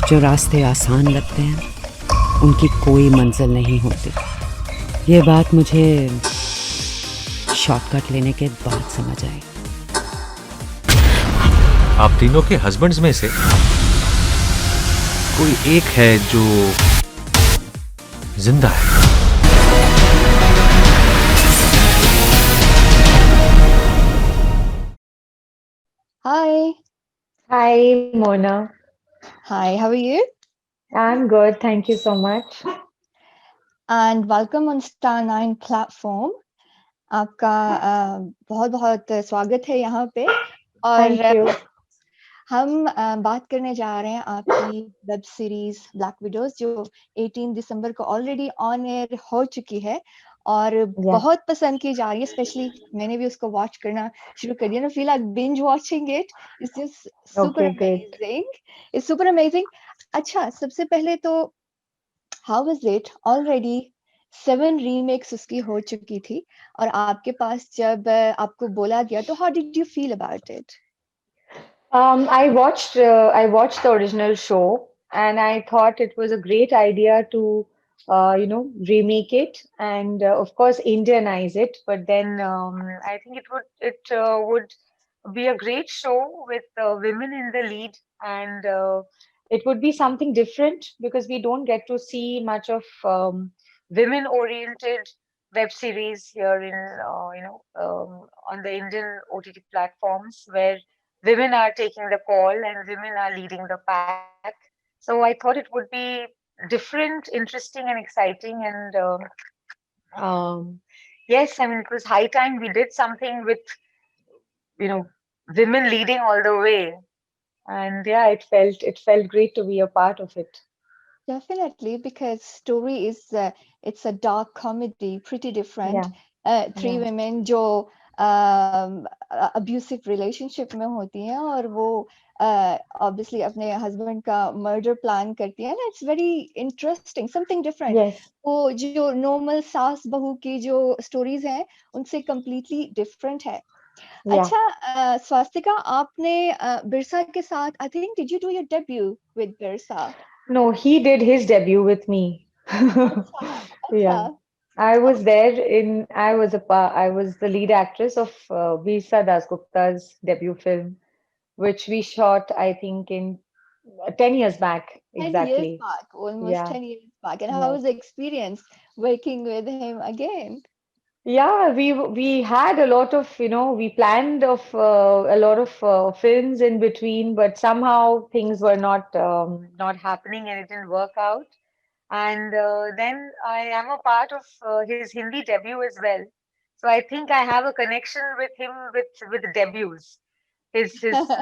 जो रास्ते आसान लगते हैं उनकी कोई मंजिल नहीं होती। ये बात मुझे शॉर्टकट लेने के बाद समझ आई। आप तीनों के हस्बैंड्स में से कोई एक है जो जिंदा है। Hi. Hi, Mona. Hi, how are you? I'm good. Thank you so much. And welcome on Star 9 platform. आपका बहुत बहुत स्वागत है यहाँ पे और Thank you. हम बात करने जा रहे हैं आपकी वेब सीरीज ब्लैक विडोज जो 18 दिसंबर को ऑलरेडी ऑन एयर हो चुकी है और Yeah. बहुत पसंद की जा रही है। स्पेशली मैंने भी उसको वॉच करना शुरू कर दिया ना। Feel like binge watching it. It's just super Okay, great. Amazing. It's super amazing. अच्छा, सबसे पहले तो how was it? Already 7 remakes उसकी हो चुकी थी और आपके पास जब आपको बोला गया तो how did you feel about it? I watched the original show, and I thought it was a great idea to remake it and of course Indianize it. But then I think it would be a great show with women in the lead, and it would be something different because we don't get to see much of women-oriented web series here in on the Indian OTT platforms where women are taking the call and women are leading the pack. So I thought it would be different, interesting, and exciting. And yes, I mean, it was high time we did something with, you know, women leading all the way. And yeah, it felt great to be a part of it. Definitely, because story is it's a dark comedy, pretty different. Yeah, Three yeah. women जो abusive relationship में होती हैं और वो obviously अपने husband का murder plan करती है ना। It's very interesting, something different. Yes. वो जो normal सास बहू की जो stories हैं उनसे completely different है। Yeah. अच्छा, स्वास्तिका, आपने बिरसा के साथ I think did you do your debut with Birsa? No, he did his debut with me. अच्छा, अच्छा। Yeah. I was the lead actress of Birsa Dasgupta's debut film, which we shot, I think, in 10 years back, 10 years exactly. back, almost Yeah, 10 years back. And how yes. was the experience working with him again? Yeah, we had a lot of, we planned of a lot of films in between, but somehow things were not happening and it didn't work out. And then I am a part of his Hindi debut as well. So I think I have a connection with him with debuts. His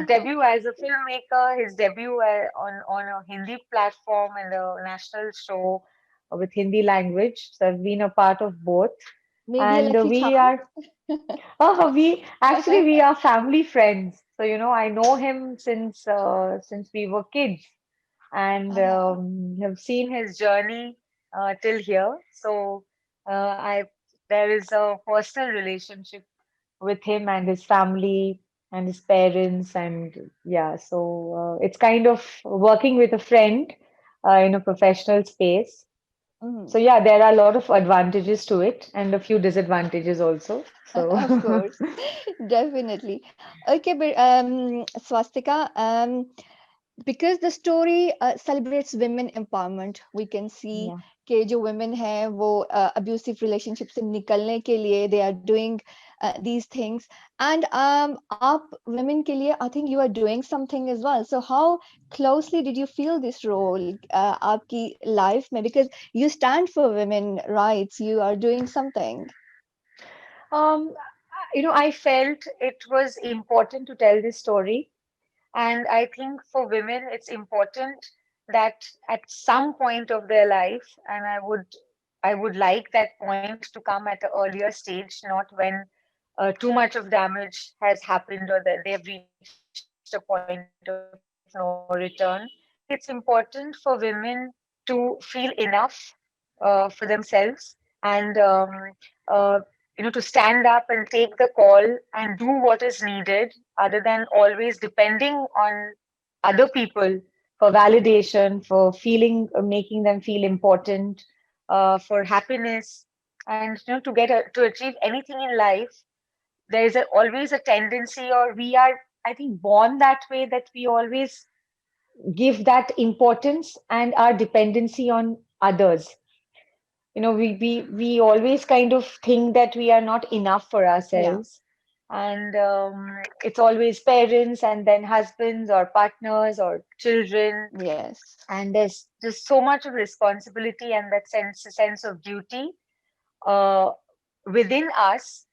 debut as a filmmaker, his debut on a Hindi platform and a national show with Hindi language. So I've been a part of both, Maybe a and lucky we charm. are we are family friends. So I know him since we were kids and Uh, have seen his journey till here. So I there is a personal relationship with him and his family and his parents, and yeah, so it's kind of working with a friend in a professional space. So mhm. yeah, there are a lot of advantages to it and a few disadvantages also. Of So course, definitely. Okay, but Swastika, because the story celebrates women empowerment, we can see yeah. कि जो women हैं वो abusive relationship से निकलने के लिए they are doing these things, and आप women के लिए I think you are doing something as well. So how closely did you feel this role आपकी life में, because you stand for women rights, you are doing something. Um, I felt it was important to tell this story. And I think for women, it's important that at some point of their life, and I would like that point to come at an earlier stage, not when too much of damage has happened or that they've reached a point of no return. I think it's important for women to feel enough for themselves and to stand up and take the call and do what is needed other than always depending on other people for validation, for feeling, making them feel important, for happiness, and to to achieve anything in life, there is always a tendency, or we are, I think, born that way, that we always give that importance and our dependency on others. We always kind of think that we are not enough for Yeah. ourselves, and it's always parents and then husbands or partners or children, Yes. and there's just so much of responsibility and that sense of duty uh, within us,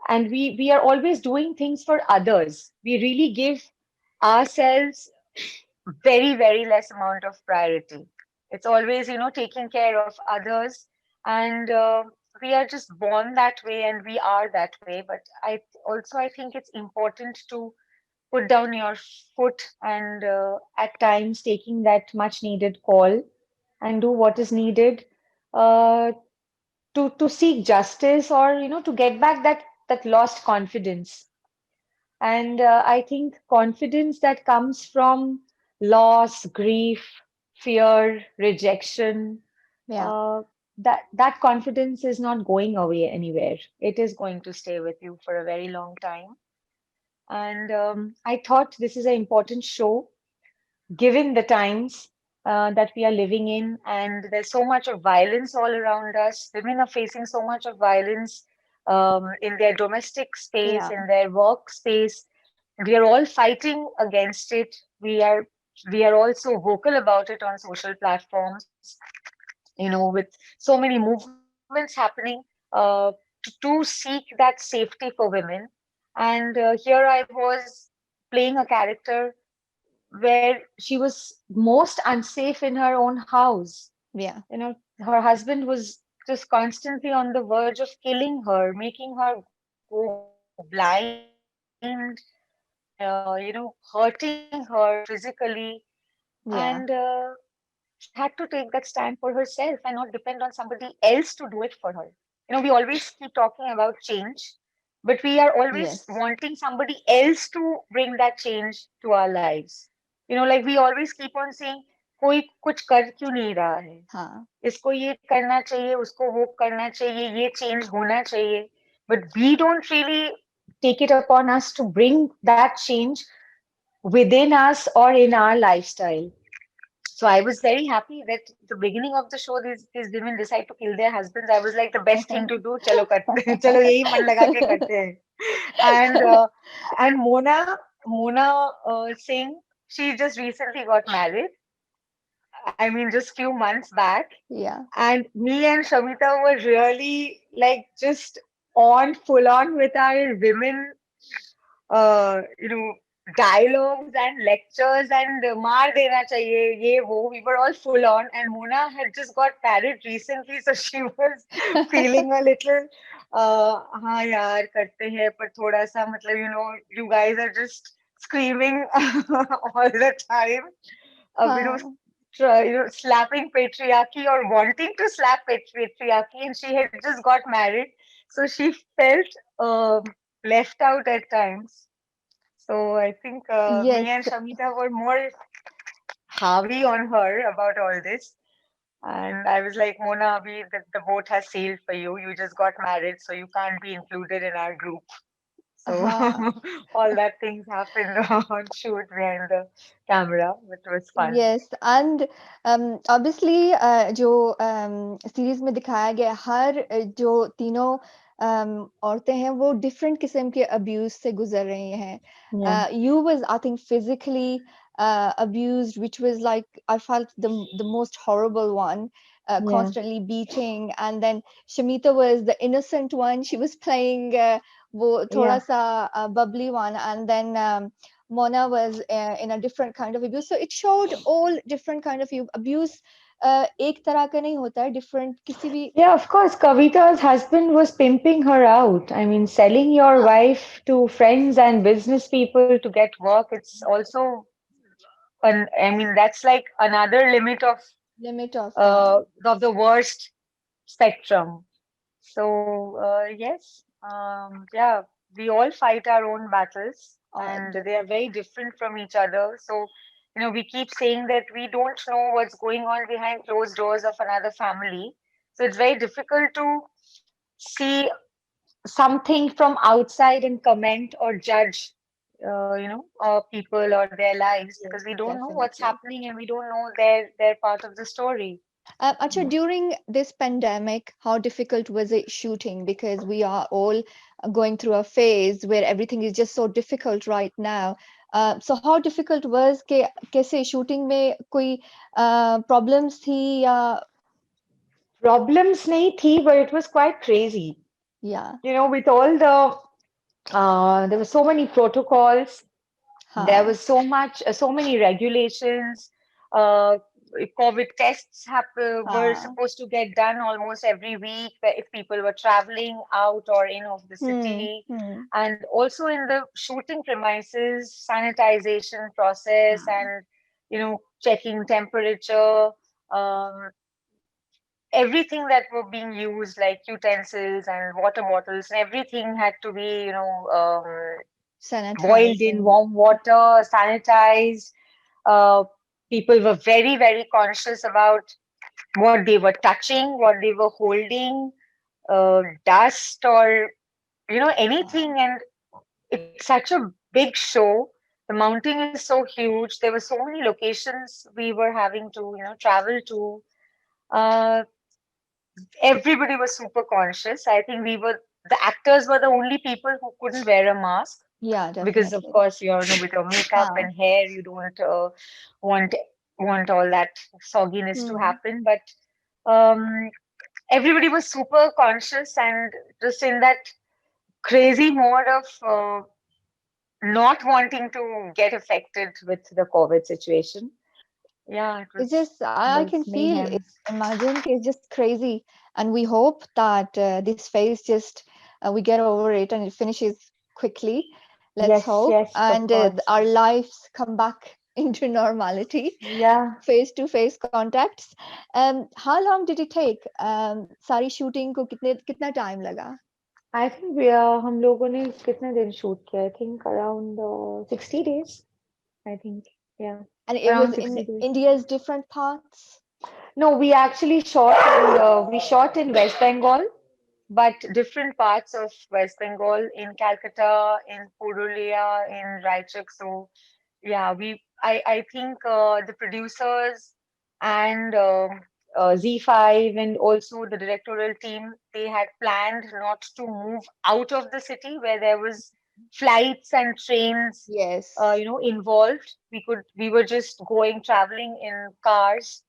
and we are always doing things for others. We really give ourselves very, very less amount of priority. It's always, taking care of others, and we are just born that way, and we are that way. But I think it's important to put down your foot, and at times taking that much needed call and do what is needed, uh, to seek justice, or to get back that lost confidence. And I think confidence that comes from loss, grief, fear, rejection, Yeah. uh, that confidence is not going away anywhere. It is going to stay with you for a very long time. And I thought this is an important show, given the times that we are living in, and there's so much of violence all around us. Women are facing so much of violence in their domestic space, Yeah. in their workspace. We are all fighting against it. We are also vocal about it on social platforms, with so many movements happening uh, to seek that safety for women. And here I was playing a character where she was most unsafe in her own house. Yeah. Her husband was just constantly on the verge of killing her, making her go blind, hurting her physically. And Yeah. she had to take that stand for herself and not depend on somebody else to do it for her. We always keep talking about change, but we are always Yes. wanting somebody else to bring that change to our lives. Like we always keep on saying, कोई कुछ कर क्यों नहीं रहा है, Huh. इसको ये करना चाहिए, उसको वो करना चाहिए, ये change होना चाहिए. But we don't really take it upon us to bring that change within us or in our lifestyle. So I was very happy that the beginning of the show, these women decide to kill their husbands. I was like, the best thing to do, chalo karte, chalo yahi man laga ke karte hain. And Mona Singh, she just recently got married. I mean, just few months back. Yeah. And me and Shamita were really like just on full on with our women, uh, you know, dialogues and lectures and maar dena chahiye, ye wo. We were all full on, and Mona had just got married recently, so she was feeling a little, हाँ यार करते हैं पर थोड़ा सा मतलब you guys are just screaming all the time, Huh. slapping patriarchy or wanting to slap patriarchy, and she had just got married, so she felt left out at times. So I think me Yes. and Shamita were more heavy on her about all this. And I was like, Mona, the boat has sailed for you. You just got married, so you can't be included in our group. So Huh. all that things happened on shoot behind the camera, which was fun. Yes, and obviously जो series में दिखाया गया हर जो तीनों औरतें हैं वो different किस्म के अब्यूज से गुजर रही हैं. Yeah, You was I think physically abused, which was like I felt the most horrible one, yeah, constantly beating, and then Shamita was the innocent one. She was playing वो थोड़ा yeah. सा bubbly one, and then Mona was in a different kind of abuse. So it showed all different kind of abuse. एक तरह का नहीं होता है, different किसी भी. Yeah, of course. Kavita's husband was pimping her out. I mean, selling your हाँ, wife to friends and business people to get work, it's also I mean, that's like another limit limit of of the worst spectrum. So yes, yeah, we all fight our own battles, and odd. they are very different from each other. So we keep saying that we don't know what's going on behind closed doors of another family. So it's very difficult to see something from outside and comment or judge, people or their lives, because we don't know what's Definitely. happening and we don't know their part of the story. Acha, during this pandemic, how difficult was it shooting? Because we are all going through a phase where everything is just so difficult right now. So how difficult was के कैसे shooting में कोई problems थी या Problems nahi thi, but it was quite crazy. yeah With all there were so many protocols. There हाँ was so many regulations. Uh, COVID tests were हाँ supposed to get done almost every week if people were traveling out or in of the city. Hmm And also in the shooting premises, sanitization process हाँ and, checking temperature. Um, Everything that were being used, like utensils and water bottles, and everything had to be, boiled in sanitizing warm water, sanitized. Uh, People were very, very conscious about what they were touching, what they were holding, dust or anything. And it's such a big show. The mountain is so huge. There were so many locations we were having to travel to. Uh, Everybody was super conscious. I think the actors were the only people who couldn't wear a mask, yeah because of definitely course with your makeup हाँ and hair you don't want want all that sogginess to hmm happen. But um, everybody was super conscious and just in that crazy mode of not wanting to get affected with the COVID situation. Yeah, it's just it I was can feel it, mayhem. imagine it's just crazy and we hope that this phase just we get over it and it finishes quickly. Let's Yes, hope yes, of and course. our lives come back into normality, Yeah, face to face contacts. How long did it take सारी shooting को कितना time लगा? I think हम लोगों ने कितने दिन shoot किया? I think around 60 days. I think, yeah, And it was around in 60 days. India's different parts. No, we shot in West Bengal, but different parts of West Bengal, in Calcutta, in Purulia, in Raichak. So yeah, I think the producers and Z5 and also the directorial team, they had planned not to move out of the city where there was flights and trains, Yes. involved. We were just traveling in cars,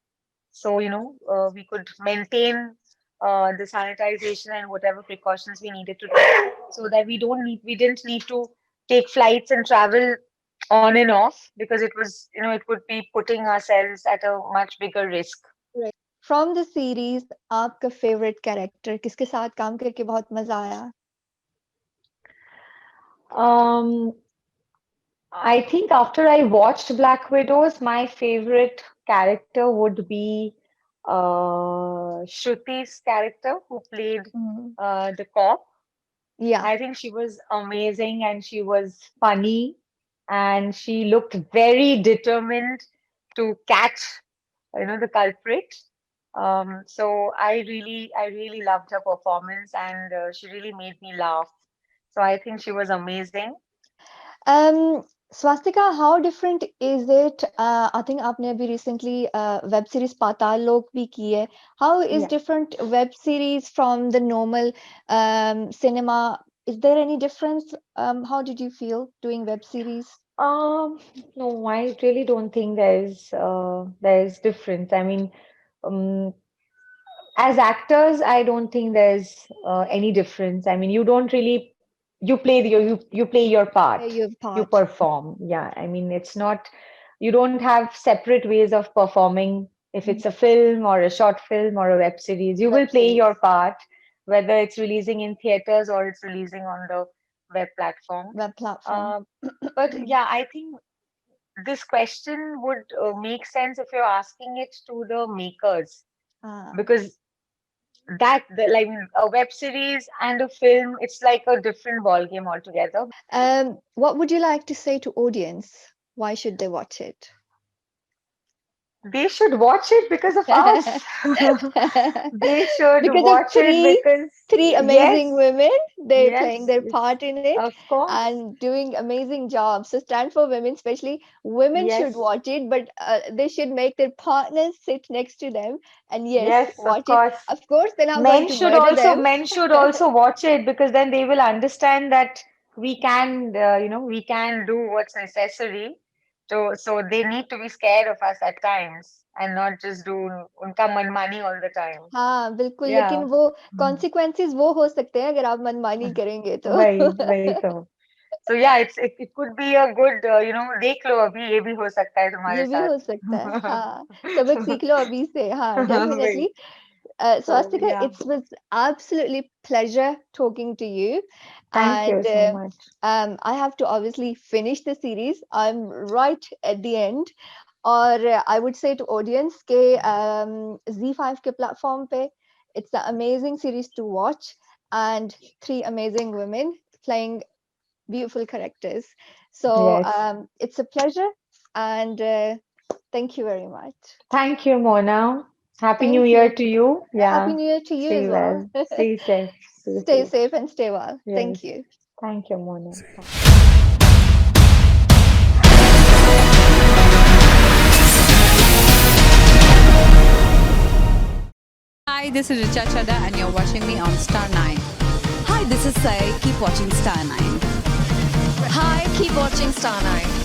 so we could maintain the sanitization and whatever precautions we needed to take, so that we didn't need to take flights and travel on and off, because it was it would be putting ourselves at a much bigger risk. Right. From the series, आपका favorite character किसके साथ काम करके बहुत मजा आया? um I think after I watched Black Widows, my favorite character would be Shruti's character, who played Mm. the cop. Yeah. I think she was amazing and she was funny and she looked very determined to catch, the culprit. So I really loved her performance and she really made me laugh. So I think she was amazing. Swastika, how different is it? I think आपने अभी recently web series पाताल लोक भी की है. How is Yeah. different web series from the normal cinema? Is there any difference? How did you feel doing web series? No, I really don't think there's difference. I mean, um, as actors, I don't think there's any difference. I mean, you don't really you play your Yeah, part, your you part. perform. Yeah, I mean, it's not you don't have separate ways of performing. If it's a film or a short film or a web series, you Web will play series, your part, whether it's releasing in theaters or it's releasing on the web platform. web platform. Um, but yeah, I think this question would make sense if you're asking it to the makers, Ah. because like a web series and a film, it's like a different ball game altogether. What would you like to say to audience? Why should they watch it? They should watch it because of us. They should Because of watch it because three amazing yes, women, they're playing yes, their yes, part in it of course. and doing amazing jobs. So stand for women, especially women should Yes, watch it, but they should make their partners sit next to them and yes, yes, of watch it. course. Of course, they're not going to murder them. Men should also watch it because then they will understand that we can, we can do what's necessary. So they need to be scared of us at times and not just do unka manmani all the time. हाँ बिल्कुल, लेकिन Yeah. वो consequences वो हो सकते हैं अगर आप मनमानी करेंगे तो वही तो. So yeah, it could be a good, देख लो अभी ये भी हो सकता है तुम्हारे ये भी साथ. हो सकता है हाँ सबक सीख लो अभी से हाँ वही. definitely. So So Astika, yeah, it was absolutely pleasure talking to you, thank you and so much. I have to obviously finish the series. I'm right at the end, or I would say to audience के Z5 के platform पे, it's an amazing series to watch, and three amazing women playing beautiful characters. So Yes. it's a pleasure, and thank you very much. Thank you, Mona. Happy New Thank Year you. to you. Happy Yeah. New Year to you Stay as well. well. Stay safe. Stay Stay safe. safe and stay well. Yes. Thank you. Thank you, Mona. Hi, this is Richa Chadha and you're watching me on Star 9. Hi, this is Sai. Keep watching Star 9. Hi, keep watching Star 9.